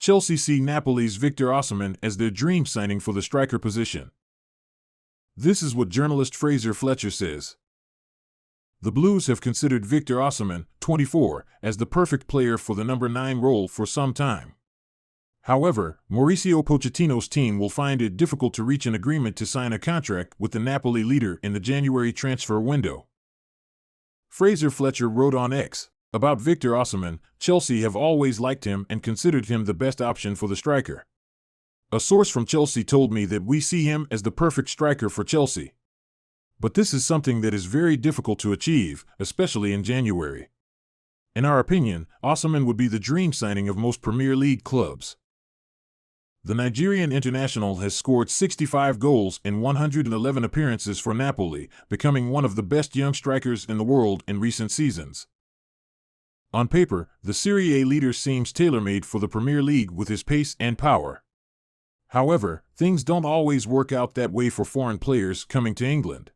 Chelsea see Napoli's Victor Osimhen as their dream signing for the striker position. This is what journalist Fraser Fletcher says. The Blues have considered Victor Osimhen, 24, as the perfect player for the number 9 role for some time. However, Mauricio Pochettino's team will find it difficult to reach an agreement to sign a contract with the Napoli leader in the January transfer window. Fraser Fletcher wrote on X, about Victor Osimhen, Chelsea have always liked him and considered him the best option for the striker. A source from Chelsea told me that we see him as the perfect striker for Chelsea. But this is something that is very difficult to achieve, especially in January. In our opinion, Osimhen would be the dream signing of most Premier League clubs. The Nigerian international has scored 65 goals in 111 appearances for Napoli, becoming one of the best young strikers in the world in recent seasons. On paper, the Serie A leader seems tailor-made for the Premier League with his pace and power. However, things don't always work out that way for foreign players coming to England.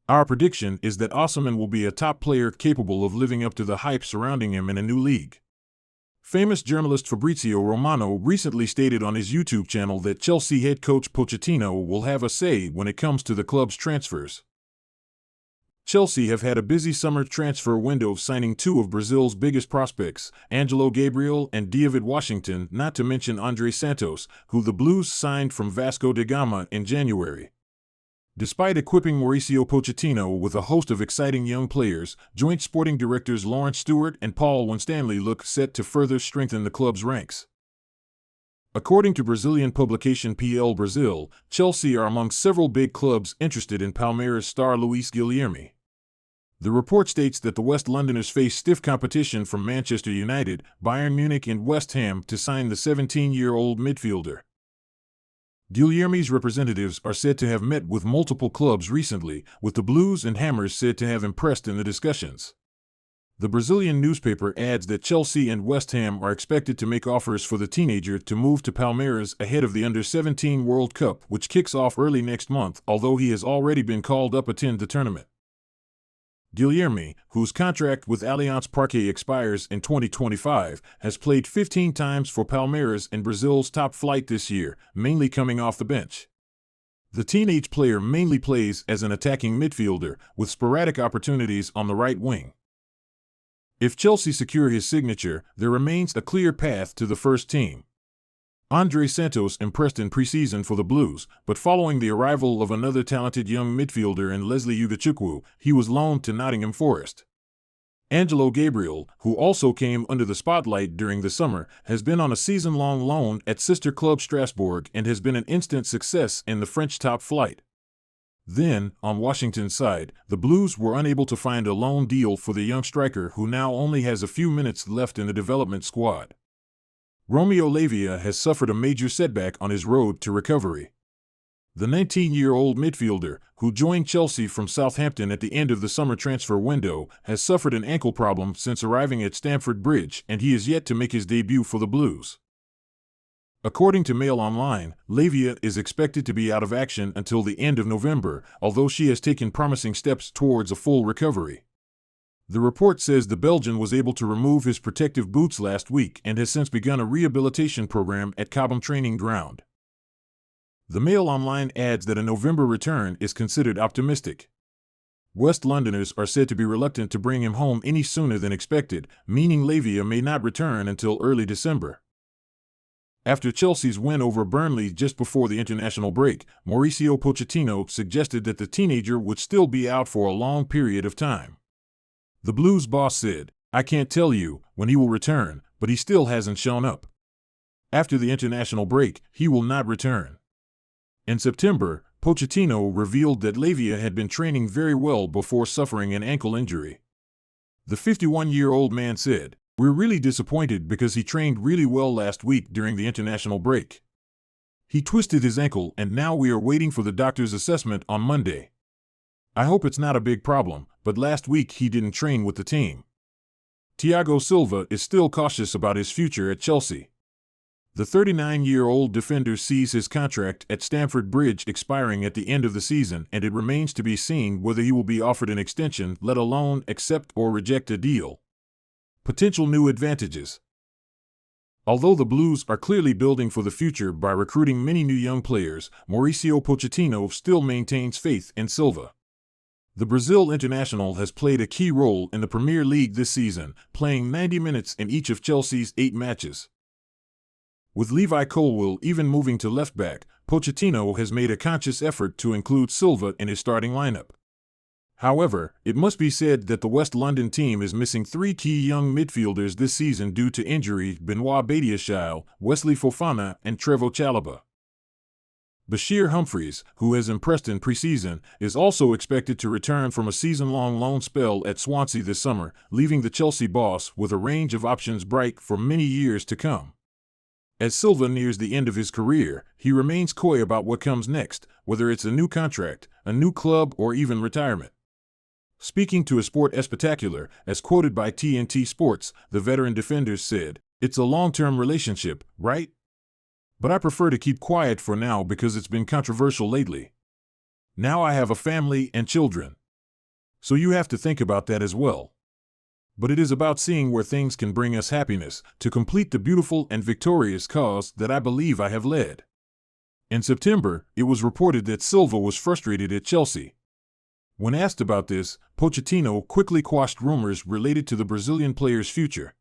Our prediction is that Osimhen will be a top player capable of living up to the hype surrounding him in a new league. Famous journalist Fabrizio Romano recently stated on his YouTube channel that Chelsea head coach Pochettino will have a say when it comes to the club's transfers. Chelsea have had a busy summer transfer window, signing 2 of Brazil's biggest prospects, Angelo Gabriel and David Washington, not to mention André Santos, who the Blues signed from Vasco da Gama in January. Despite equipping Mauricio Pochettino with a host of exciting young players, joint sporting directors Lawrence Stewart and Paul Winstanley look set to further strengthen the club's ranks. According to Brazilian publication PL Brazil, Chelsea are among several big clubs interested in Palmeiras star Luis Guilherme. The report states that the West Londoners face stiff competition from Manchester United, Bayern Munich and West Ham to sign the 17-year-old midfielder. Guilherme's representatives are said to have met with multiple clubs recently, with the Blues and Hammers said to have impressed in the discussions. The Brazilian newspaper adds that Chelsea and West Ham are expected to make offers for the teenager to move to Palmeiras ahead of the Under-17 World Cup, which kicks off early next month, although he has already been called up to attend the tournament. Guilherme, whose contract with Allianz Parque expires in 2025, has played 15 times for Palmeiras in Brazil's top flight this year, mainly coming off the bench. The teenage player mainly plays as an attacking midfielder, with sporadic opportunities on the right wing. If Chelsea secure his signature, there remains a clear path to the first team. André Santos impressed in preseason for the Blues, but following the arrival of another talented young midfielder in Leslie Ugachukwu, he was loaned to Nottingham Forest. Angelo Gabriel, who also came under the spotlight during the summer, has been on a season-long loan at sister club Strasbourg and has been an instant success in the French top flight. Then, on Washington's side, the Blues were unable to find a loan deal for the young striker who now only has a few minutes left in the development squad. Romeo Lavia has suffered a major setback on his road to recovery. The 19-year-old midfielder, who joined Chelsea from Southampton at the end of the summer transfer window, has suffered an ankle problem since arriving at Stamford Bridge, and he is yet to make his debut for the Blues. According to Mail Online, Lavia is expected to be out of action until the end of November, although she has taken promising steps towards a full recovery. The report says the Belgian was able to remove his protective boots last week and has since begun a rehabilitation program at Cobham Training Ground. The Mail Online adds that a November return is considered optimistic. West Londoners are said to be reluctant to bring him home any sooner than expected, meaning Lavia may not return until early December. After Chelsea's win over Burnley just before the international break, Mauricio Pochettino suggested that the teenager would still be out for a long period of time. The Blues boss said, "I can't tell you when he will return, but he still hasn't shown up. After the international break, he will not return." In September, Pochettino revealed that Lavia had been training very well before suffering an ankle injury. The 51-year-old man said, "We're really disappointed because he trained really well last week during the international break. He twisted his ankle and now we are waiting for the doctor's assessment on Monday. I hope it's not a big problem, but last week he didn't train with the team." Thiago Silva is still cautious about his future at Chelsea. The 39-year-old defender sees his contract at Stamford Bridge expiring at the end of the season, and it remains to be seen whether he will be offered an extension, let alone accept or reject a deal. Potential new advantages. Although the Blues are clearly building for the future by recruiting many new young players, Mauricio Pochettino still maintains faith in Silva. The Brazil international has played a key role in the Premier League this season, playing 90 minutes in each of Chelsea's 8 matches. With Levi Colwill even moving to left back, Pochettino has made a conscious effort to include Silva in his starting lineup. However, it must be said that the West London team is missing 3 key young midfielders this season due to injury: Benoit Badiashile, Wesley Fofana, and Trevoh Chalobah. Bashir Humphreys, who has impressed in preseason, is also expected to return from a season-long loan spell at Swansea this summer, leaving the Chelsea boss with a range of options bright for many years to come. As Silva nears the end of his career, he remains coy about what comes next, whether it's a new contract, a new club, or even retirement. Speaking to a Sport Espectacular, as quoted by TNT Sports, the veteran defender said, "It's a long-term relationship, right? But I prefer to keep quiet for now because it's been controversial lately. Now I have a family and children. So you have to think about that as well. But it is about seeing where things can bring us happiness, to complete the beautiful and victorious cause that I believe I have led." In September, it was reported that Silva was frustrated at Chelsea. When asked about this, Pochettino quickly quashed rumors related to the Brazilian player's future.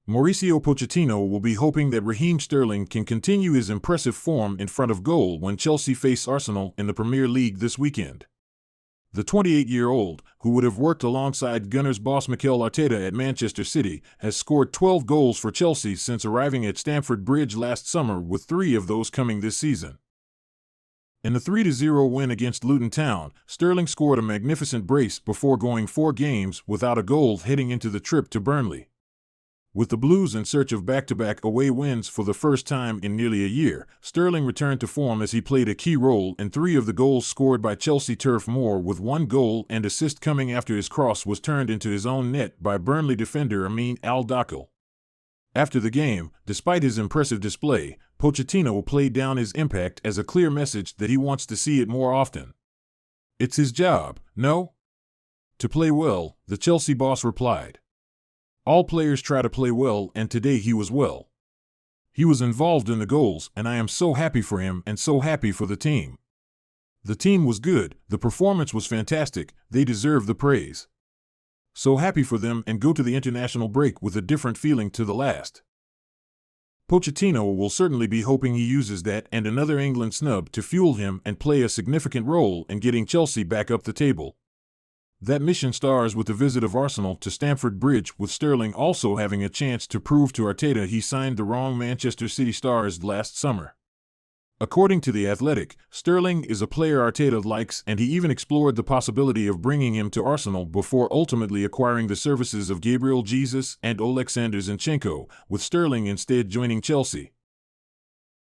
Mauricio Pochettino will be hoping that Raheem Sterling can continue his impressive form in front of goal when Chelsea face Arsenal in the Premier League this weekend. The 28-year-old, who would have worked alongside Gunners boss Mikel Arteta at Manchester City, has scored 12 goals for Chelsea since arriving at Stamford Bridge last summer, with 3 of those coming this season. In the 3-0 win against Luton Town, Sterling scored a magnificent brace before going 4 games without a goal heading into the trip to Burnley. With the Blues in search of back-to-back away wins for the first time in nearly a year, Sterling returned to form as he played a key role in 3 of the goals scored by Chelsea Turf Moor, with 1 goal and assist coming after his cross was turned into his own net by Burnley defender Amin Al-Dakhil. After the game, despite his impressive display, Pochettino played down his impact as a clear message that he wants to see it more often. "It's his job, no? To play well," the Chelsea boss replied. "All players try to play well, and today he was well. He was involved in the goals, and I am so happy for him and so happy for the team. The team was good, the performance was fantastic, they deserve the praise. So happy for them, and go to the international break with a different feeling to the last." Pochettino will certainly be hoping he uses that and another England snub to fuel him and play a significant role in getting Chelsea back up the table. That mission stars with the visit of Arsenal to Stamford Bridge, with Sterling also having a chance to prove to Arteta he signed the wrong Manchester City stars last summer. According to The Athletic, Sterling is a player Arteta likes, and he even explored the possibility of bringing him to Arsenal before ultimately acquiring the services of Gabriel Jesus and Oleksandr Zinchenko, with Sterling instead joining Chelsea.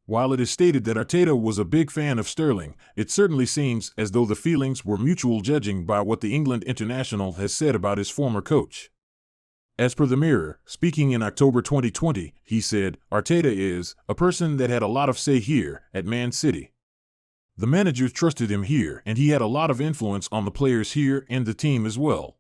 While it is stated that Arteta was a big fan of Sterling, it certainly seems as though the feelings were mutual, judging by what the England international has said about his former coach. As per the Mirror, speaking in October 2020, he said, "Arteta is a person that had a lot of say here at Man City. The manager trusted him here, and he had a lot of influence on the players here and the team as well.